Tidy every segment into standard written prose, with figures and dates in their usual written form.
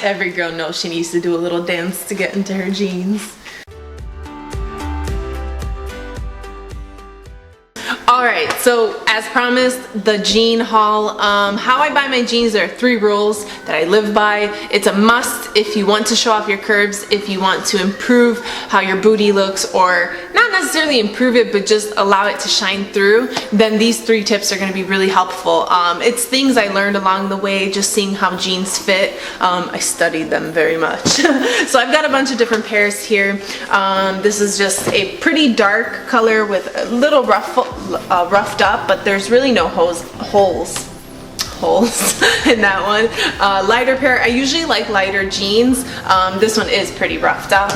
Every girl knows she needs to do a little dance to get into her jeans. Alright, so as promised, the jean haul. How I buy my jeans, there are 3 rules that I live by. It's a must if you want to show off your curves, if you want to improve how your booty looks, or not necessarily improve it, but just allow it to shine through, then these 3 tips are going to be really helpful. It's things I learned along the way, just seeing how jeans fit. I studied them very much. So I've got a bunch of different pairs here. This is just a pretty dark color with a little roughed up, but there's really no holes in that one. Lighter pair. I usually like lighter jeans. This one is pretty roughed up.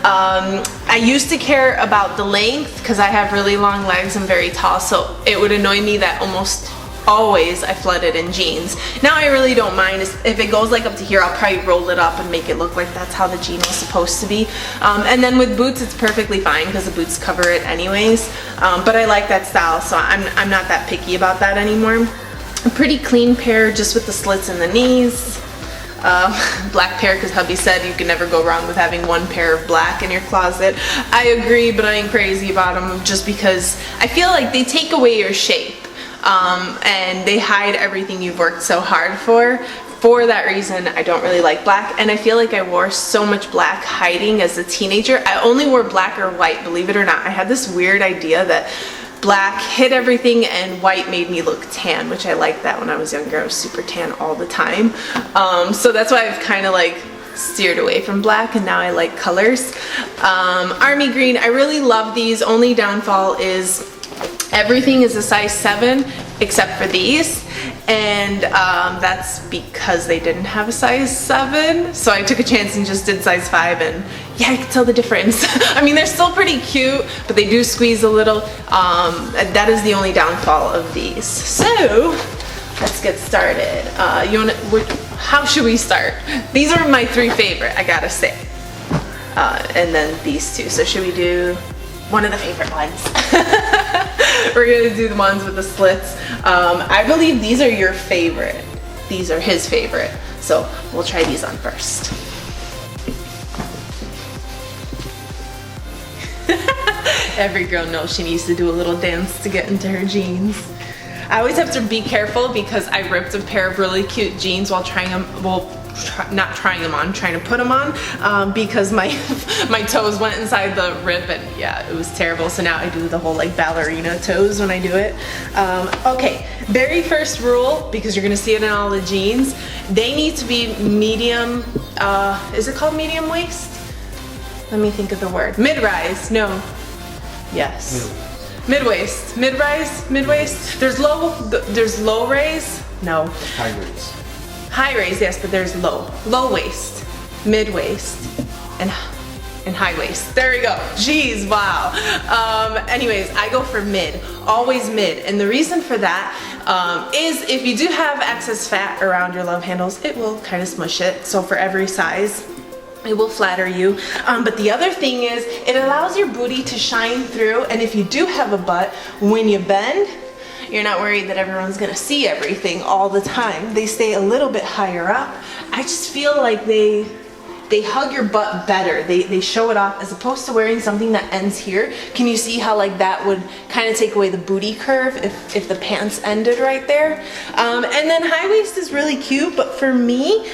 I used to care about the length because I have really long legs and very tall, so it would annoy me that almost always I flooded in jeans. Now I really don't mind. If it goes like up to here, I'll probably roll it up and make it look like that's how the jean was supposed to be. And then with boots, it's perfectly fine because the boots cover it anyways. But I like that style, so I'm not that picky about that anymore. A pretty clean pair, just with the slits in the knees. Black pair, because hubby said you can never go wrong with having 1 pair of black in your closet. I agree, but I ain't crazy about them just because I feel like they take away your shape. And they hide everything you've worked so hard for. For that reason, I don't really like black, and I feel like I wore so much black hiding as a teenager. I only wore black or white, believe it or not. I had this weird idea that black hid everything and white made me look tan, which I liked that when I was younger. I was super tan all the time. So that's why I've kind of like steered away from black, and now I like colors. Army green, I really love these. Only downfall is everything is a size 7 except for these, and that's because they didn't have a size 7, so I took a chance and just did size 5, and yeah, I can tell the difference. I mean, they're still pretty cute, but they do squeeze a little. That is the only downfall of these. So let's get started. How should we start? These are my 3 favorite, I gotta say, and then these 2. So should we do one of the favorite ones? We're gonna do the ones with the slits. I believe these are your favorite. These are his favorite. So we'll try these on first. Every girl knows she needs to do a little dance to get into her jeans. I always have to be careful because I ripped a pair of really cute jeans while trying them, not trying them on, trying to put them on, because my toes went inside the rip, and yeah, it was terrible. So now I do the whole like ballerina toes when I do it. Okay, very first rule, because you're gonna see it in all the jeans, they need to be medium, is it called medium waist? Let me think of the word. Mid-rise, no. Yes. Mid-waist, mid-rise, mid-waist. There's low raise, no. High raise. High raise, yes, but there's low waist, mid waist, and high waist. There we go. Jeez, wow. Anyways, I go for mid, always mid, and the reason for that is if you do have excess fat around your love handles, it will kind of smush it. So for every size, it will flatter you. But the other thing is, it allows your booty to shine through, and if you do have a butt, when you bend, you're not worried that everyone's gonna see everything all the time. They stay a little bit higher up. I just feel like they hug your butt better. They show it off as opposed to wearing something that ends here. Can you see how like that would kind of take away the booty curve if the pants ended right there? And then high waist is really cute, but for me,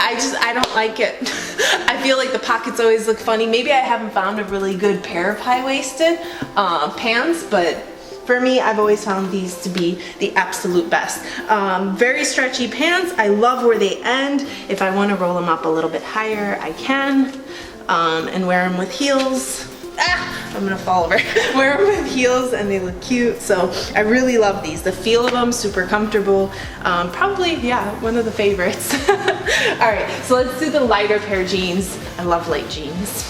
I don't like it. I feel like the pockets always look funny. Maybe I haven't found a really good pair of high-waisted pants, but for me, I've always found these to be the absolute best. Very stretchy pants. I love where they end. If I want to roll them up a little bit higher, I can. And wear them with heels. I'm gonna fall over. Wear them with heels and they look cute. So I really love these. The feel of them, super comfortable. Probably, yeah, one of the favorites. All right, so let's do the lighter pair jeans. I love light jeans.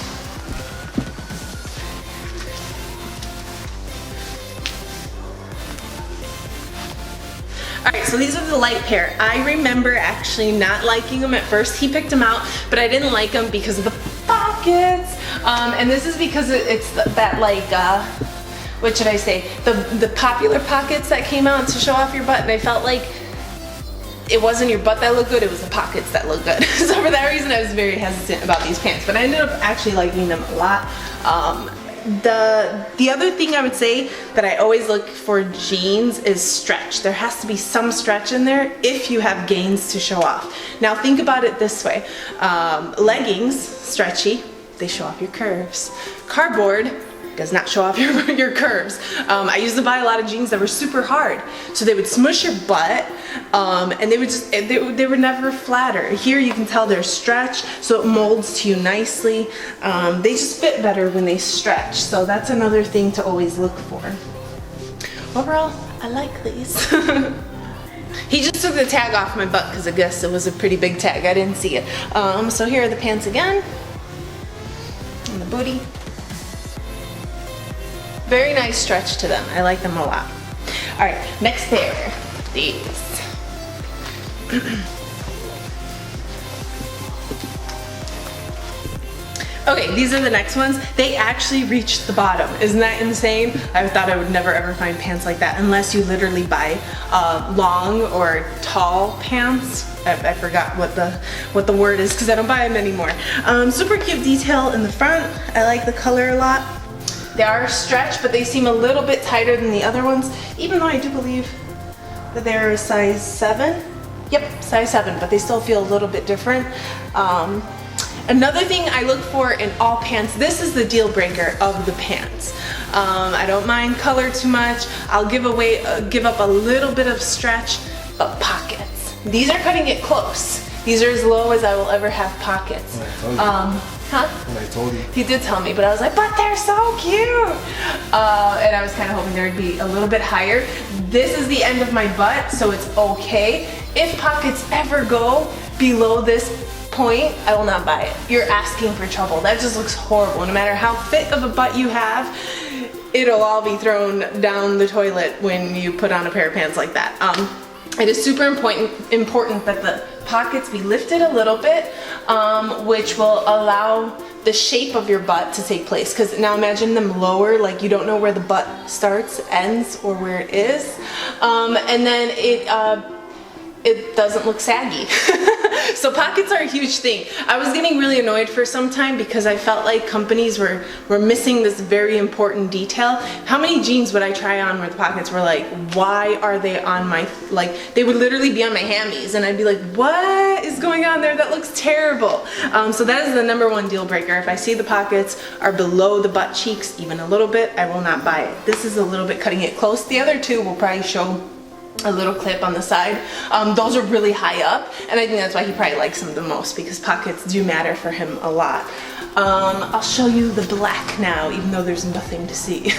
Alright, so these are the light pair. I remember actually not liking them at first. He picked them out, but I didn't like them because of the pockets. And this is because it's that like, what should I say? The popular pockets that came out to show off your butt, and I felt like it wasn't your butt that looked good, it was the pockets that looked good. So for that reason, I was very hesitant about these pants, but I ended up actually liking them a lot. The other thing I would say that I always look for jeans is stretch. There has to be some stretch in there if you have gains to show off. Now think about it this way. Leggings, stretchy, they show off your curves. Cardboard does not show off your curves. I used to buy a lot of jeans that were super hard, so they would smush your butt, and they would never flatter. Here you can tell they're stretched, so it molds to you nicely. They just fit better when they stretch, so that's another thing to always look for. Overall, I like these. He just took the tag off my butt because I guess it was a pretty big tag. I didn't see it. So here are the pants again, and the booty. Very nice stretch to them. I like them a lot. All right, next pair, these. Okay, these are the next ones. They actually reached the bottom. Isn't that insane? I thought I would never ever find pants like that unless you literally buy long or tall pants. I forgot what the word is because I don't buy them anymore. Super cute detail in the front. I like the color a lot. They are stretched, but they seem a little bit tighter than the other ones, even though I do believe that they're a size 7. Yep, size 7, but they still feel a little bit different. Another thing I look for in all pants, this is the deal breaker of the pants. I don't mind color too much. I'll give up a little bit of stretch, but pockets. These are cutting it close. These are as low as I will ever have pockets. Huh? When I told you. He did tell me, but I was like, but they're so cute. And I was kind of hoping there would be a little bit higher. This is the end of my butt, so it's okay. If pockets ever go below this point, I will not buy it. You're asking for trouble. That just looks horrible. No matter how fit of a butt you have, it'll all be thrown down the toilet when you put on a pair of pants like that. It is super important that the pockets be lifted a little bit, which will allow the shape of your butt to take place. Because now imagine them lower, like you don't know where the butt starts, ends, or where it is. And then it doesn't look saggy. So pockets are a huge thing. I was getting really annoyed for some time because I felt like companies were missing this very important detail. How many jeans would I try on where the pockets were like, why are they on my, like, they would literally be on my hammies and I'd be like, what is going on there? That looks terrible. So that is the #1 deal breaker. If I see the pockets are below the butt cheeks even a little bit, I will not buy it. This is a little bit cutting it close. The other two will probably show a little clip on the side. Those are really high up, and I think that's why he probably likes them the most, because pockets do matter for him a lot. I'll show you the black now, even though there's nothing to see.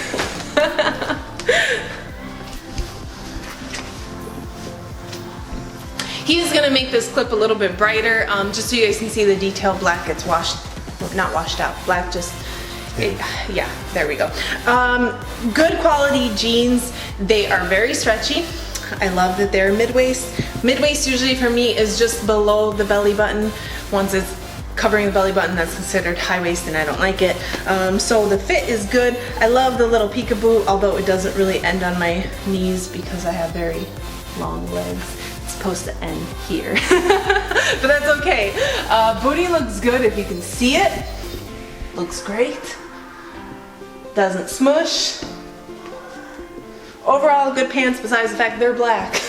He's gonna make this clip a little bit brighter, just so you guys can see the detail. Black gets washed, not washed out, black just, yeah, there we go. Good quality jeans. They are very stretchy. I love that they're mid-waist. Mid-waist usually for me is just below the belly button. Once it's covering the belly button, that's considered high waist and I don't like it. So the fit is good. I love the little peekaboo, although it doesn't really end on my knees because I have very long legs. It's supposed to end here, but that's okay. Booty looks good if you can see it. Looks great. Doesn't smush. Overall, good pants besides the fact they're black.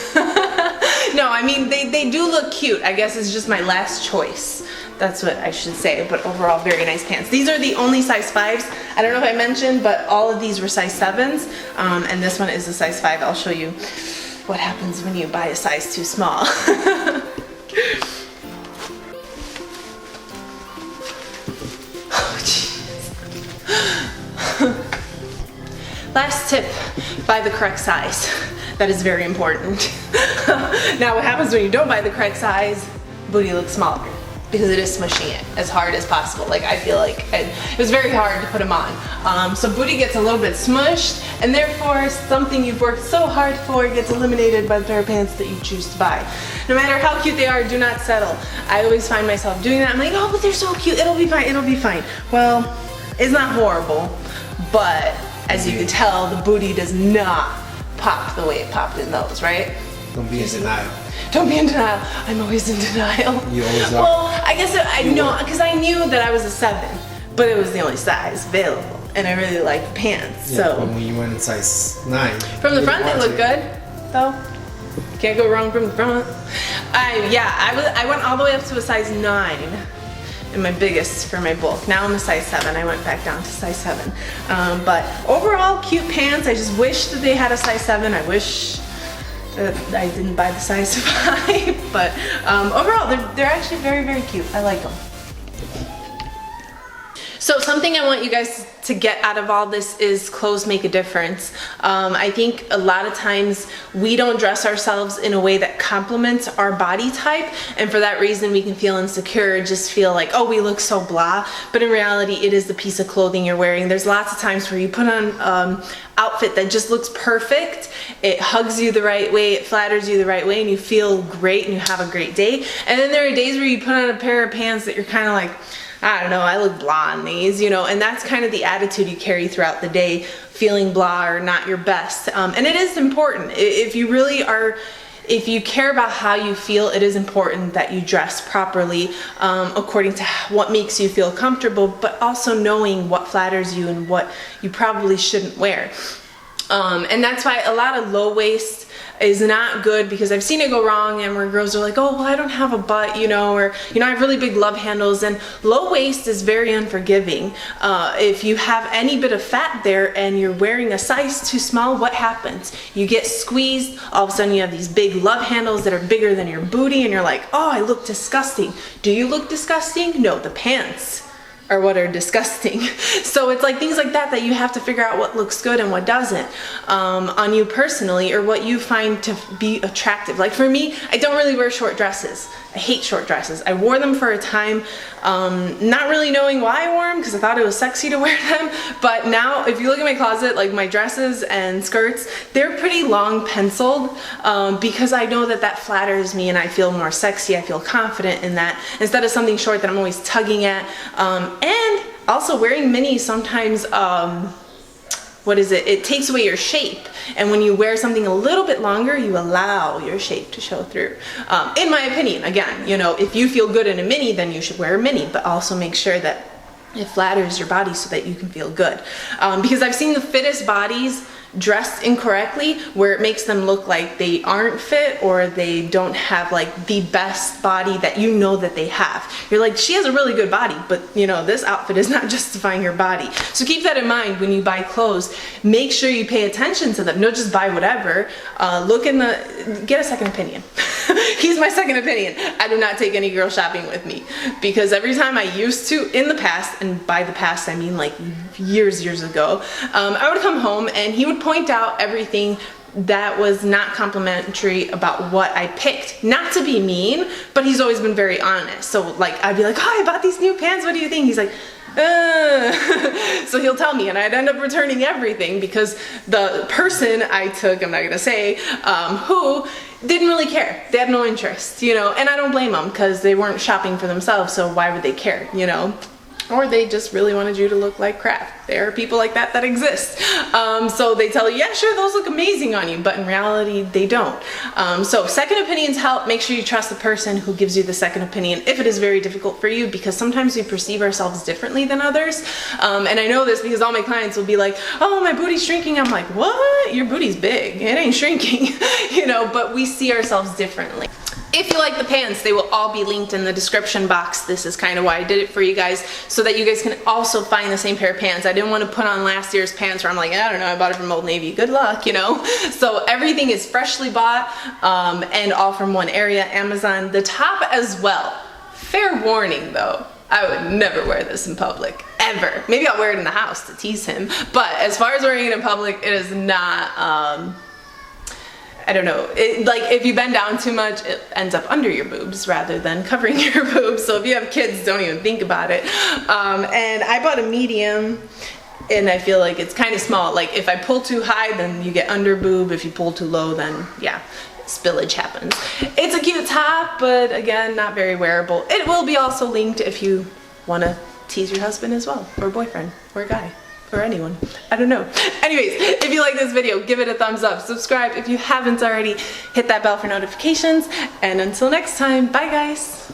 No, I mean, they do look cute. I guess it's just my last choice. That's what I should say, but overall, very nice pants. These are the only size 5s. I don't know if I mentioned, but all of these were size 7s, and this one is a size 5. I'll show you what happens when you buy a size too small. Last tip, buy the correct size. That is very important. Now what happens when you don't buy the correct size? Booty looks smaller because it is smushing it as hard as possible. Like, I feel like it was very hard to put them on. So booty gets a little bit smushed, and therefore something you've worked so hard for gets eliminated by the pair of pants that you choose to buy. No matter how cute they are, do not settle. I always find myself doing that. I'm like, oh, but they're so cute, it'll be fine, it'll be fine. Well, it's not horrible, but as you can tell, the booty does not pop the way it popped in those, right? Don't be in denial. Don't be in denial. I'm always in denial. You always are. Well, I guess I know, because I knew that I was a 7, but it was the only size available, and I really liked pants. Yeah, so but when you went in size 9. from the front, they look good, though. Can't go wrong from the front. I went all the way up to a size 9. And my biggest for my bulk. Now I'm a size 7. I went back down to size 7. But overall, cute pants. I just wish that they had a size 7. I wish that I didn't buy the size 5. But overall, they're actually very, very cute. I like them. So something I want you guys to get out of all this is clothes make a difference. I think a lot of times we don't dress ourselves in a way that complements our body type, and for that reason we can feel insecure, just feel like, oh, we look so blah, but in reality it is the piece of clothing you're wearing. There's lots of times where you put on outfit that just looks perfect, it hugs you the right way, it flatters you the right way, and you feel great and you have a great day. And then there are days where you put on a pair of pants that you're kind of like, I don't know, I look blah in these, you know, and that's kind of the attitude you carry throughout the day, feeling blah or not your best. And it is important. If you really are, if you care about how you feel, it is important that you dress properly according to what makes you feel comfortable, but also knowing what flatters you and what you probably shouldn't wear. And that's why a lot of low waist is not good, because I've seen it go wrong, and where girls are like, oh, well, I don't have a butt, you know, or, you know, I have really big love handles. And low waist is very unforgiving. If you have any bit of fat there and you're wearing a size too small, what happens? You get squeezed, all of a sudden you have these big love handles that are bigger than your booty, and you're like, oh, I look disgusting. Do you look disgusting? No, the pants are what are disgusting. So it's like things like that you have to figure out what looks good and what doesn't on you personally, or what you find to be attractive. Like for me, I don't really wear short dresses. I hate short dresses. I wore them for a time, not really knowing why I wore them, because I thought it was sexy to wear them. But now, if you look at my closet, like my dresses and skirts, they're pretty long penciled, because I know that that flatters me and I feel more sexy. I feel confident in that, instead of something short that I'm always tugging at. And also wearing minis sometimes, it takes away your shape. And when you wear something a little bit longer, you allow your shape to show through. In my opinion, again, you know, if you feel good in a mini, then you should wear a mini, but also make sure that it flatters your body so that you can feel good. Because I've seen the fittest bodies dressed incorrectly, where it makes them look like they aren't fit, or they don't have like the best body that you know that they have. You're like, she has a really good body, but you know, this outfit is not justifying her body. So keep that in mind when you buy clothes. Make sure you pay attention to them. Don't just buy whatever. Get a second opinion. He's my second opinion. I do not take any girl shopping with me, because every time I used to in the past, and by the past I mean like years ago, I would come home and he would point out everything that was not complimentary about what I picked. Not to be mean, but he's always been very honest. So like, I'd be like, oh, I bought these new pants, what do you think? He's like, so he'll tell me, and I'd end up returning everything, because the person I took, I'm not gonna say who, didn't really care. They had no interest, you know, and I don't blame them, because they weren't shopping for themselves, so why would they care, you know? Or they just really wanted you to look like crap. There are people like that exist. So they tell you, yeah, sure, those look amazing on you, but in reality, they don't. So second opinions help. Make sure you trust the person who gives you the second opinion if it is very difficult for you, because sometimes we perceive ourselves differently than others. And I know this because all my clients will be like, oh, my booty's shrinking. I'm like, what? Your booty's big. It ain't shrinking. You know, but we see ourselves differently. If you like the pants, they will all be linked in the description box. This is kind of why I did it for you guys, so that you guys can also find the same pair of pants. I didn't want to put on last year's pants where I'm like, I don't know, I bought it from Old Navy. Good luck, you know? So everything is freshly bought and all from one area, Amazon. The top as well. Fair warning though, I would never wear this in public, ever. Maybe I'll wear it in the house to tease him, but as far as wearing it in public, it is not, I don't know, like if you bend down too much, it ends up under your boobs rather than covering your boobs. So if you have kids, don't even think about it. And I bought a medium, and I feel like it's kind of small. Like if I pull too high, then you get under boob. If you pull too low, then yeah, spillage happens. It's a cute top, but again, not very wearable. It will be also linked if you want to tease your husband as well, or boyfriend, or guy. or anyone. I don't know. Anyways, if you like this video, give it a thumbs up. Subscribe if you haven't already. Hit that bell for notifications. And until next time, bye guys.